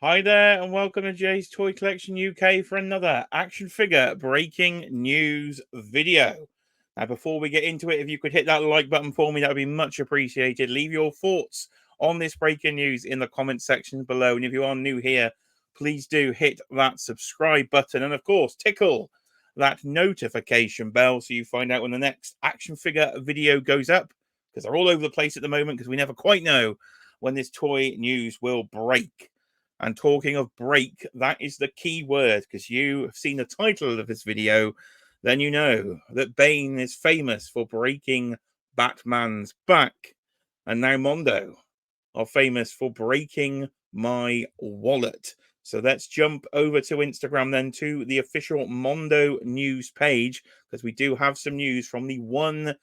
Hi there, and welcome to Jay's Toy Collection UK for another action figure breaking news video. Now, before we get into it, if you could hit that like button for me, that would be much appreciated. Leave your thoughts on this breaking news in the comment section below. And if you are new here, please do hit that subscribe button. And of course, tickle that notification bell so you find out when the next action figure video goes up. Because they're all over the place at the moment because we never quite know when this toy news will break. And talking of break, that is the key word because you have seen the title of this video. Then you know that Bane is famous for breaking Batman's back. And now Mondo are famous for breaking my wallet. So let's jump over to Instagram then to the official Mondo news page because we do have some news from the 1/6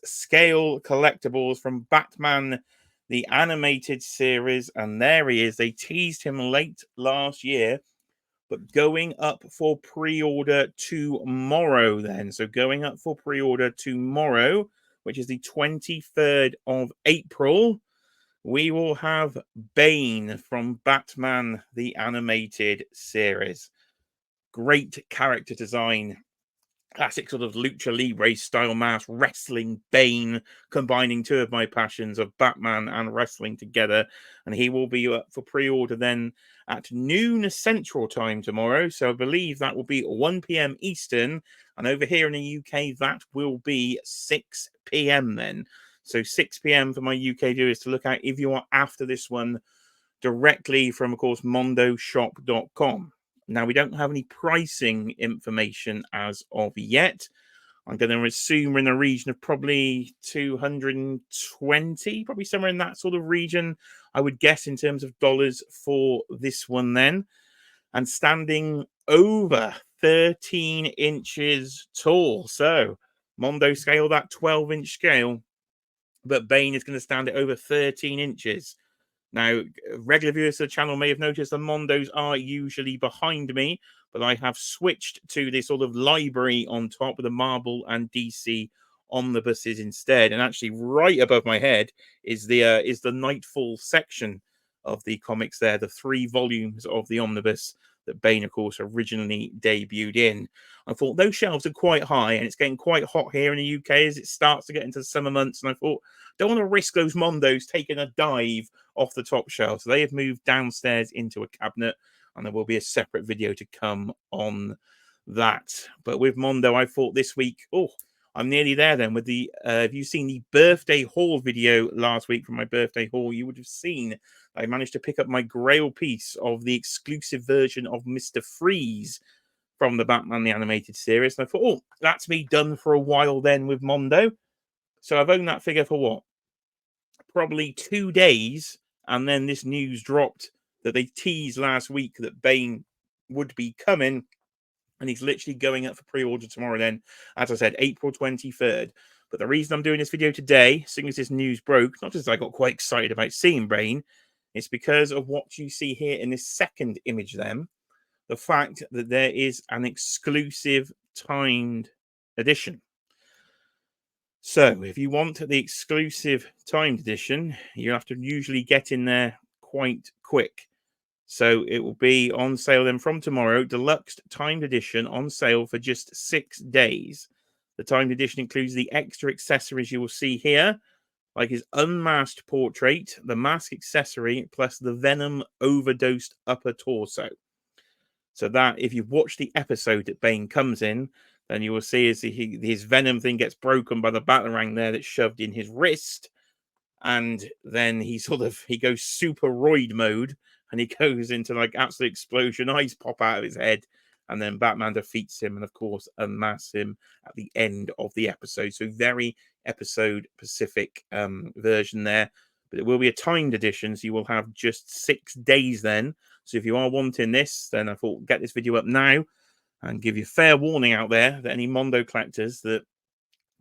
scale collectibles from Batman the animated series, and there he is. They teased him late last year, but going up for pre-order tomorrow then. So going up for pre-order tomorrow, which is the 23rd of April, we will have Bane from Batman the animated series. Great character design. Classic sort of lucha libre style mask, wrestling Bane, combining two of my passions of Batman and wrestling together. And he will be up for pre-order then at noon Central Time tomorrow. So I believe that will be 1 p.m. Eastern. And over here in the UK, that will be 6 p.m. then. So 6 p.m. for my UK viewers to look at if you are after this one directly from, of course, mondoshop.com. Now, we don't have any pricing information as of yet. I'm going to assume we're in the region of probably 220, probably somewhere in that sort of region, I would guess, in terms of dollars for this one then. And standing over 13 inches tall. So, Mondo scale, that 12-inch scale, but Bane is going to stand at over 13 inches. Now, regular viewers to the channel may have noticed the Mondos are usually behind me, but I have switched to this sort of library on top with the Marvel and DC omnibuses instead. And actually, right above my head is the Nightfall section of the comics there, the 3 volumes of the omnibus that Bane, of course, originally debuted in. I thought those shelves are quite high, and it's getting quite hot here in the UK as it starts to get into the summer months. And I thought, don't want to risk those Mondos taking a dive off the top shelf. So they have moved downstairs into a cabinet, and there will be a separate video to come on that. But with Mondo, I thought this week, I'm nearly there then with the, if you've seen the birthday haul video last week from my birthday haul, you would have seen I managed to pick up my grail piece of the exclusive version of Mr. Freeze from the Batman the Animated Series. And I thought, that's me done for a while then with Mondo. So I've owned that figure for what? Probably 2 days. And then this news dropped that they teased last week that Bane would be coming. And he's literally going up for pre-order tomorrow then. As I said, April 23rd. But the reason I'm doing this video today, seeing as this news broke, not just I got quite excited about seeing Bane, it's because of what you see here in this second image then. The fact that there is an exclusive timed edition. So if you want the exclusive timed edition, you have to usually get in there quite quick. So it will be on sale then from tomorrow, deluxe timed edition on sale for just 6 days. The timed edition includes the extra accessories you will see here, like his unmasked portrait, the mask accessory, plus the Venom Overdose Upper Torso. So that, if you've watched the episode that Bane comes in, then you will see as his Venom thing gets broken by the Batarang there that's shoved in his wrist. And then he goes super roid mode and he goes into like absolute explosion. Eyes pop out of his head. And then Batman defeats him and, of course, unmasks him at the end of the episode. So very episode specific version there. But it will be a timed edition, so you will have just 6 days then. So if you are wanting this, then I thought get this video up now and give you fair warning out there that any Mondo collectors that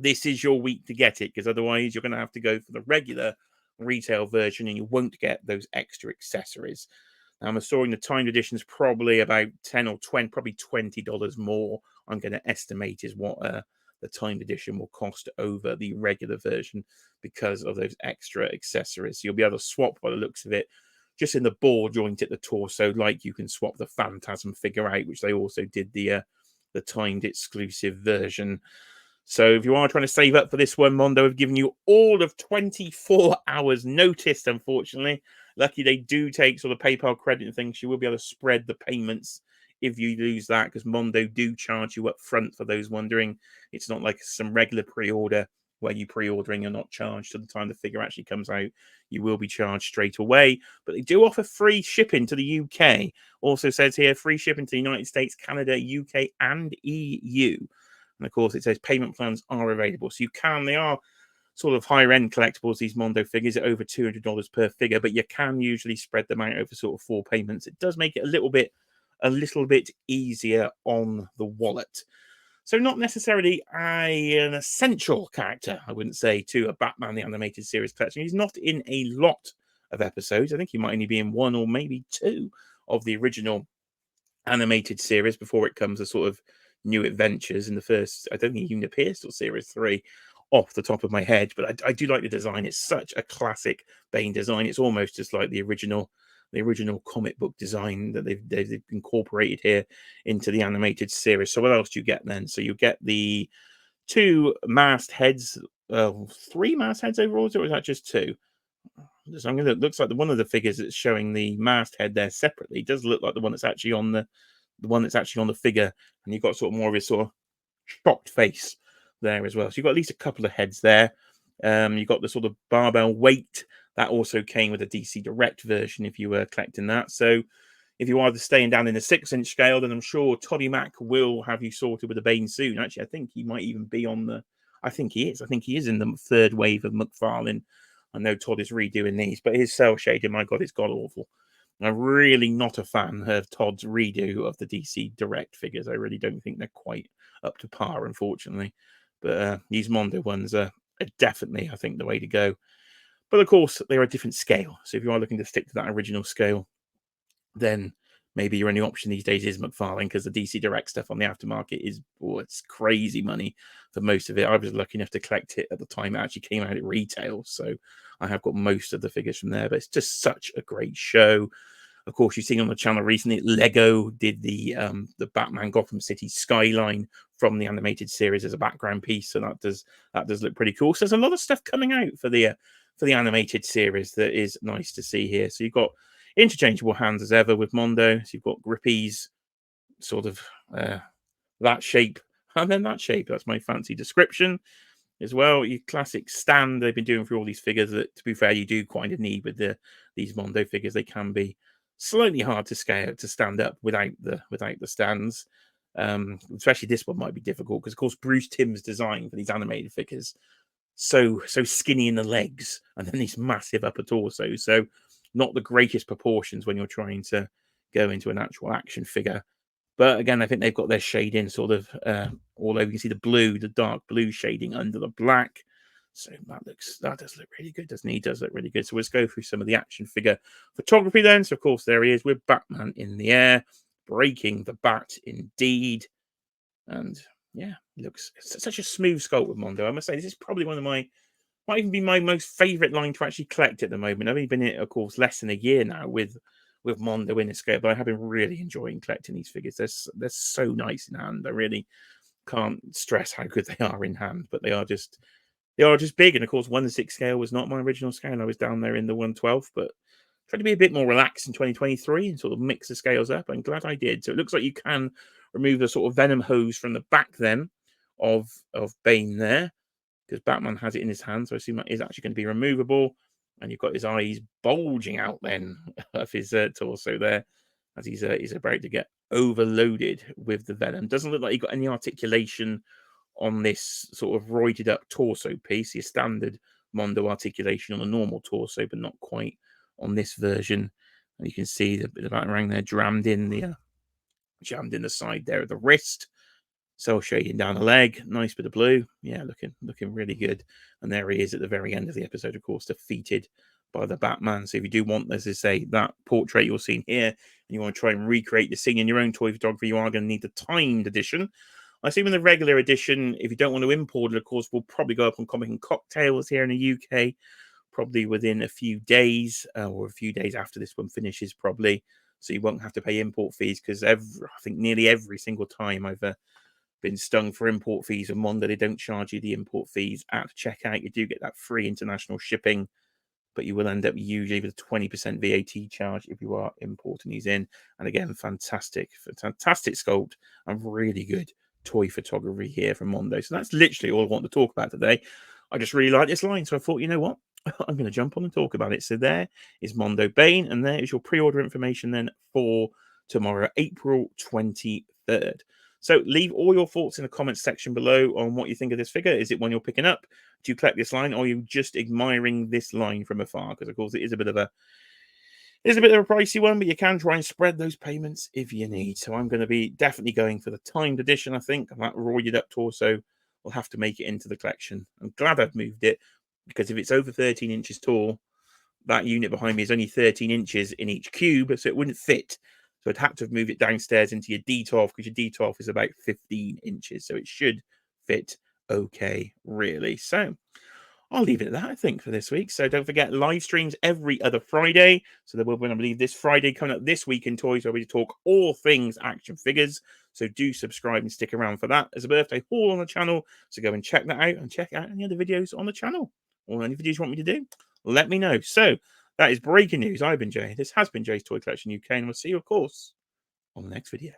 this is your week to get it, because otherwise you're going to have to go for the regular retail version and you won't get those extra accessories. Now, I'm assuming the timed edition is probably about 10 or 20, probably $20 more. I'm going to estimate is what the timed edition will cost over the regular version because of those extra accessories. So you'll be able to swap by the looks of it just in the ball joint at the torso, like you can swap the Phantasm figure out, which they also did the timed exclusive version. So if you are trying to save up for this one, Mondo have given you all of 24 hours notice, unfortunately. Lucky they do take sort of PayPal credit and things. You will be able to spread the payments if you lose that, because Mondo do charge you up front for those wondering. It's not like some regular pre-order where you pre-ordering you're not charged till the time the figure actually comes out. You will be charged straight away, but they do offer free shipping to the UK. Also says here free shipping to the United States, Canada, UK, and EU. And of course, it says payment plans are available, so they are sort of higher end collectibles. These Mondo figures are over $200 per figure, but you can usually spread them out over sort of 4 payments. It does make it a little bit easier on the wallet. So not necessarily an essential character, I wouldn't say, to a Batman the Animated Series collection. He's not in a lot of episodes. I think he might only be in 1 or maybe 2 of the original animated series before it comes to sort of new adventures in the first. I don't think he even appears till Series 3 off the top of my head, but I do like the design. It's such a classic Bane design. It's almost just like the original comic book design that they've incorporated here into the animated series. So what else do you get then? So you get the 2 masked heads, 3 masked heads overall, or is that just 2? It looks like one of the figures that's showing the masked head there separately does look like the one that's actually on the figure, and you've got sort of more of his sort of shocked face there as well. So you've got at least a couple of heads there. You've got the sort of barbell weight that also came with a DC Direct version if you were collecting that. So if you are staying down in the 6-inch scale, then I'm sure Toddy Mac will have you sorted with a Bane soon. Actually, I think he might even be on the. I think he is. I think he is in the 3rd wave of McFarlane. I know Todd is redoing these, but his cell shading, my God, it's god awful. I'm really not a fan of Todd's redo of the DC Direct figures. I really don't think they're quite up to par, unfortunately. But these Mondo ones are definitely, I think, the way to go. But of course, they're a different scale. So if you are looking to stick to that original scale, then maybe your only option these days is McFarlane, because the DC Direct stuff on the aftermarket is, it's crazy money for most of it. I was lucky enough to collect it at the time it actually came out at retail. So I have got most of the figures from there, but it's just such a great show. Of course, you've seen on the channel recently, Lego did the Batman Gotham City skyline from the animated series as a background piece, so that does look pretty cool. So there's a lot of stuff coming out for the animated series that is nice to see here. So you've got interchangeable hands as ever with Mondo. So you've got grippies, sort of that shape, and then that shape. That's my fancy description as well. Your classic stand they've been doing for all these figures that, to be fair, you do kind of need with these Mondo figures. They can be slightly hard to stand up without the stands. Especially this one might be difficult because, of course, Bruce Timm's design for these animated figures so skinny in the legs and then these massive upper torsos. So not the greatest proportions when you're trying to go into an actual action figure. But again, I think they've got their shading sort of all over. You can see the dark blue shading under the black. So that does look really good, doesn't he? Does look really good. So let's go through some of the action figure photography then. So of course there he is with Batman in the air, breaking the bat indeed. And yeah, he looks such a smooth sculpt with Mondo. I must say this is probably one of might even be my most favorite line to actually collect at the moment. I've only been in it, of course, less than a year now with Mondo in the scale, but I have been really enjoying collecting these figures. They're so nice in hand. I really can't stress how good they are in hand, but they are just big. And of course, 1/6 scale was not my original scale. I was down there in the 1/12, but tried to be a bit more relaxed in 2023 and sort of mix the scales up. I'm glad I did. So it looks like you can remove the sort of venom hose from the back then of Bane there, because Batman has it in his hand. So I assume that is actually going to be removable. And you've got his eyes bulging out then of his torso there as he's about to get overloaded with the venom. Doesn't look like he got any articulation on this sort of roided up torso piece. Your standard Mondo articulation on a normal torso, but not quite on this version. And you can see the bit of batarang there jammed in the side there of the wrist. Cell shading down the leg, nice bit of blue. Yeah, looking really good. And there he is at the very end of the episode, of course, defeated by the Batman. So if you do want, as I say, that portrait you're seeing here, and you want to try and recreate the scene in your own toy photography, you are going to need the timed edition. I assume in the regular edition, if you don't want to import it, of course, will probably go up on Comic and Cocktails here in the UK. probably within a few days or a few days after this one finishes, probably. So you won't have to pay import fees because I think nearly every single time I've been stung for import fees on Mondo, they don't charge you the import fees at checkout. You do get that free international shipping, but you will end up usually with a 20% VAT charge if you are importing these in. And again, fantastic sculpt and really good toy photography here from Mondo. So that's literally all I want to talk about today. I just really like this line, so I thought, you know what? I'm going to jump on and talk about it. So there is Mondo Bane, and there is your pre-order information then for tomorrow, April 23rd. So leave all your thoughts in the comments section below on what you think of this figure. Is it one you're picking up? Do you collect this line, or are you just admiring this line from afar? Because of course it is a bit of a pricey one, but you can try and spread those payments if you need. So I'm going to be definitely going for the timed edition. I think that roided up torso will have to make it into the collection. I'm glad I've moved it, because if it's over 13 inches tall, that unit behind me is only 13 inches in each cube, so it wouldn't fit. So I'd have to move it downstairs into your D12, because your D12 is about 15 inches. So it should fit okay, really. So I'll leave it at that, I think, for this week. So don't forget, live streams every other Friday. So there will be, I believe, this Friday coming up this week in Toys, where we talk all things action figures. So do subscribe and stick around for that. There's a birthday haul on the channel, so go and check that out, and check out any other videos on the channel, or any videos you want me to do. Let me know. So that is breaking news. I've been Jay. This has been Jay's Toy Collection UK, and we'll see you, of course, on the next video.